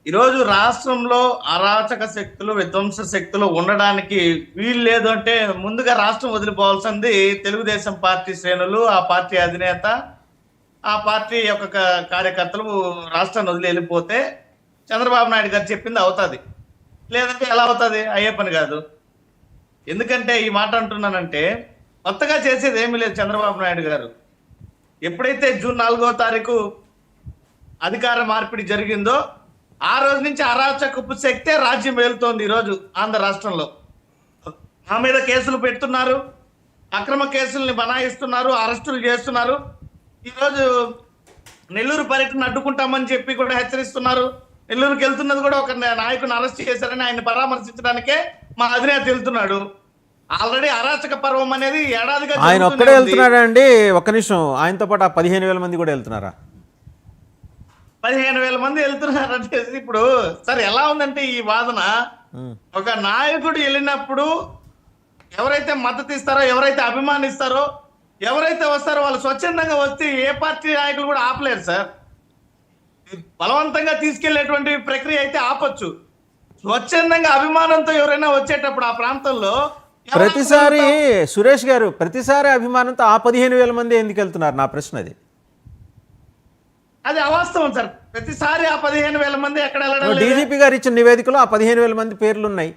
ఈరోజు రాష్ట్రంలో అరాచక శక్తులు, విధ్వంస శక్తులు ఉండడానికి వీలు లేదు అంటే ముందుగా రాష్ట్రం వదిలిపోవాల్సింది తెలుగుదేశం పార్టీ శ్రేణులు, ఆ పార్టీ అధినేత, ఆ పార్టీ యొక్క కార్యకర్తలు రాష్ట్రాన్ని వదిలి వెళ్ళిపోతే చంద్రబాబు నాయుడు గారు చెప్పింది అవుతుంది. లేదంటే ఎలా అవుతుంది? అయ్యే పని కాదు. ఎందుకంటే ఈ మాట అంటున్నానంటే కొత్తగా చేసేది ఏమీ లేదు చంద్రబాబు నాయుడు గారు. ఎప్పుడైతే జూన్ 4వ తారీఖు అధికార మార్పిడి జరిగిందో ఆ రోజు నుంచి అరాచకపు శక్తే రాజ్యం వెళ్తోంది ఈరోజు ఆంధ్ర రాష్ట్రంలో. మా మీద కేసులు పెడుతున్నారు, అక్రమ కేసుల్ని బనాయిస్తున్నారు, అరెస్టులు చేస్తున్నారు. ఈరోజు నెల్లూరు పర్యటన అడ్డుకుంటామని చెప్పి కూడా హెచ్చరిస్తున్నారు. నెల్లూరుకి వెళ్తున్నది కూడా ఒక నాయకుని అరెస్ట్ చేశారని ఆయన పరామర్శించడానికే మా అధినేత వెళ్తున్నాడు. ఆల్రెడీ అరాచక పర్వం అనేది ఏడాదిగా ఆయన ఒక్కడే వెళ్తున్నాడా అండి? ఒక్క నిమిషం, ఆయనతో పాటు ఆ 15,000 మంది కూడా వెళ్తున్నారా? 15,000 మంది వెళ్తున్నారంటే ఇప్పుడు సార్ ఎలా ఉందంటే ఈ వాదన, ఒక నాయకుడు వెళ్ళినప్పుడు ఎవరైతే మద్దతు ఇస్తారో, ఎవరైతే అభిమానిస్తారో, ఎవరైతే వస్తారో వాళ్ళు స్వచ్ఛందంగా వస్తే ఏ పార్టీ నాయకులు కూడా ఆపలేరు సార్. బలవంతంగా తీసుకెళ్లేటువంటి ప్రక్రియ అయితే ఆపొచ్చు. స్వచ్ఛందంగా అభిమానంతో ఎవరైనా వచ్చేటప్పుడు ఆ ప్రాంతంలో ప్రతిసారి సురేష్ గారు, ప్రతిసారి అభిమానంతో ఆ 15,000 మంది ఎందుకు వెళ్తున్నారు? నా ప్రశ్న అది. అది అవాస్తవం సార్. ప్రతిసారి ఆ 15,000 మంది ఎక్కడ వెళ్ళడం లేదు. డీజీపీ గారు ఇచ్చిన నివేదికలో ఆ 15,000 మంది పేర్లు ఉన్నాయి.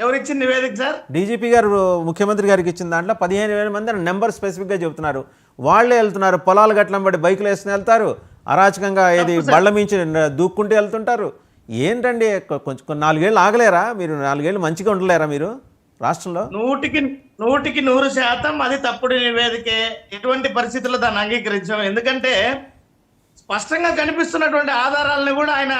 ఎవరిచ్చిన నివేదిక సార్? డీజీపీ గారు ముఖ్యమంత్రి గారికి ఇచ్చిన దాంట్లో 15,000 మంది అని నెంబర్ స్పెసిఫిక్గా చెబుతున్నారు. వాళ్ళే వెళ్తున్నారు, పొలాలు గట్లం పడి బైకులు వేసుకుని వెళ్తారు, అరాచకంగా ఏది బళ్ళ మించి దూక్కుంటూ వెళ్తుంటారు. ఏంటండి, కొంచెం 4 ఏళ్ళు ఆగలేరా మీరు? 4 ఏళ్ళు మంచిగా ఉండలేరా మీరు రాష్ట్రంలో? 100% అది తప్పుడు నివేదికే. ఎటువంటి పరిస్థితుల్లో దాన్ని అంగీకరించాం. ఎందుకంటే స్పష్టంగా కనిపిస్తున్నటువంటి ఆధారాలను కూడా ఆయన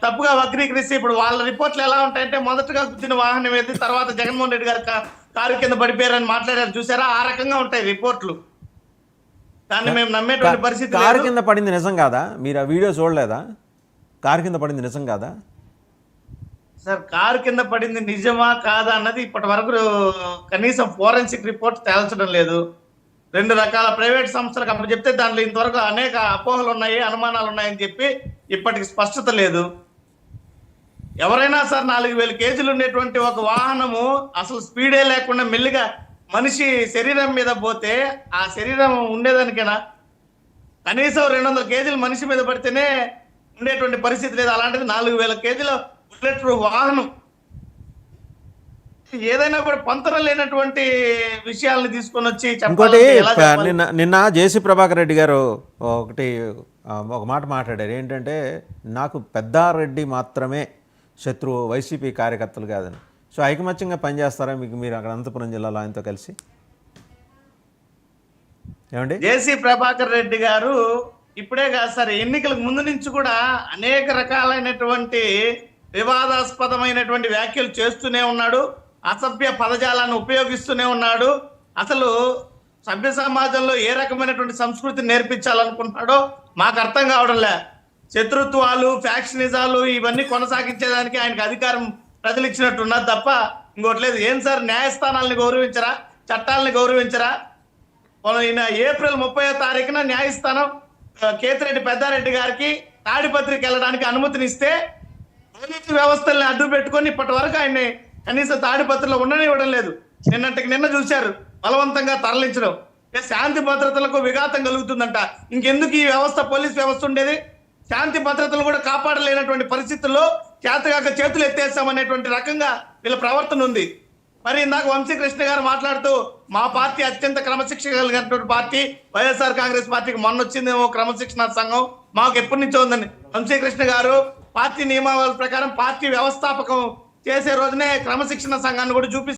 తప్పుగా వక్రీకరిస్తే, ఇప్పుడు వాళ్ళ రిపోర్ట్లు ఎలా ఉంటాయంటే మొదటగా గుద్దిన వాహనం ఏది, తర్వాత జగన్మోహన్ రెడ్డి గారు కారు కింద పడిపోయారని మాట్లాడారు చూసారా, ఆ రకంగా ఉంటాయి రిపోర్ట్లు. దాన్ని మేము నమ్మేటువంటి పరిస్థితి. కారు కింద పడింది నిజం కాదా? మీరు ఆ వీడియో చూడలేదా? కారు కింద పడింది నిజం కాదా సార్? కారు కింద పడింది నిజమా కాదా అన్నది ఇప్పటి వరకు కనీసం ఫోరెన్సిక్ రిపోర్ట్ తేల్చడం లేదు. 2 రకాల ప్రైవేట్ సంస్థలకు అప్పచెప్తే దాంట్లో ఇంతవరకు అనేక అపోహలు ఉన్నాయి, అనుమానాలు ఉన్నాయని చెప్పి ఇప్పటికి స్పష్టత లేదు. ఎవరైనా సార్ 4,000 కేజీలు ఉండేటువంటి ఒక వాహనము అసలు స్పీడే లేకుండా మెల్లిగా మనిషి శరీరం మీద పోతే ఆ శరీరం ఉండేదానికైనా కనీసం 200 కేజీలు మనిషి మీద పడితేనే ఉండేటువంటి పరిస్థితి లేదు. అలాంటిది 4,000 కేజీల బుల్లెట్ ప్రూఫ్ వాహనం. ఏదైనా కూడా పొంతన లేనటువంటి విషయాలను తీసుకొని వచ్చి ఇంకోటి, నిన్న జేసీ ప్రభాకర్ రెడ్డి గారు ఒక మాట మాట్లాడారు. ఏంటంటే, నాకు పెద్దారెడ్డి మాత్రమే శత్రువు, వైసీపీ కార్యకర్తలు కాదని. సో ఐకమత్యంగా పనిచేస్తారా మీరు అక్కడ అనంతపురం జిల్లాలో ఆయనతో కలిసి? ఏమండి, జేసీ ప్రభాకర్ రెడ్డి గారు ఇప్పుడే కాదు సార్, ఎన్నికలకు ముందు నుంచి కూడా అనేక రకాలైనటువంటి వివాదాస్పదమైనటువంటి వ్యాఖ్యలు చేస్తూనే ఉన్నాడు. అసభ్య పదజాలాన్ని ఉపయోగిస్తూనే ఉన్నాడు. అసలు సభ్య సమాజంలో ఏ రకమైనటువంటి సంస్కృతిని నేర్పించాలనుకుంటున్నాడో మాకు అర్థం కావడంలే. శత్రుత్వాలు, ఫ్యాక్షనిజాలు ఇవన్నీ కొనసాగించేదానికి ఆయనకు అధికారం ప్రజలు ఇచ్చినట్టున్నది తప్ప ఇంకోటి లేదు. ఏం సార్, న్యాయస్థానాలను గౌరవించరా? చట్టాలను గౌరవించరా? ఏప్రిల్ 30వ తారీఖున న్యాయస్థానం కేతిరెడ్డి పెద్దారెడ్డి గారికి తాడిపత్రికి వెళ్ళడానికి అనుమతినిస్తే పోలీసు వ్యవస్థల్ని అడ్డు పెట్టుకొని ఇప్పటి వరకు ఆయన్ని కనీసం తాడిపత్రిలో ఉండనివ్వడం లేదు. నిన్న చూశారు బలవంతంగా తరలించడం. శాంతి భద్రతలకు విఘాతం కలుగుతుందంట. ఇంకెందుకు ఈ వ్యవస్థ, పోలీస్ వ్యవస్థ ఉండేది? శాంతి భద్రతలు కూడా కాపాడలేనటువంటి పరిస్థితుల్లో చేతగాక చేతులు ఎత్తేస్తామనేటువంటి రకంగా వీళ్ళ ప్రవర్తన ఉంది. మరి ఇందాక వంశీకృష్ణ గారు మాట్లాడుతూ మా పార్టీ అత్యంత క్రమశిక్షణ కలిగినటువంటి పార్టీ వైఎస్ఆర్ కాంగ్రెస్ పార్టీకి మొన్న వచ్చిందేమో క్రమశిక్షణ సంఘం, మాకు ఎప్పటి నుంచో ఉందని. వంశీకృష్ణ గారు పార్టీ నియమావళి ప్రకారం పార్టీ వ్యవస్థాపకం చేసే రోజునే క్రమశిక్షణ సంఘాన్ని కూడా చూపిస్తారు.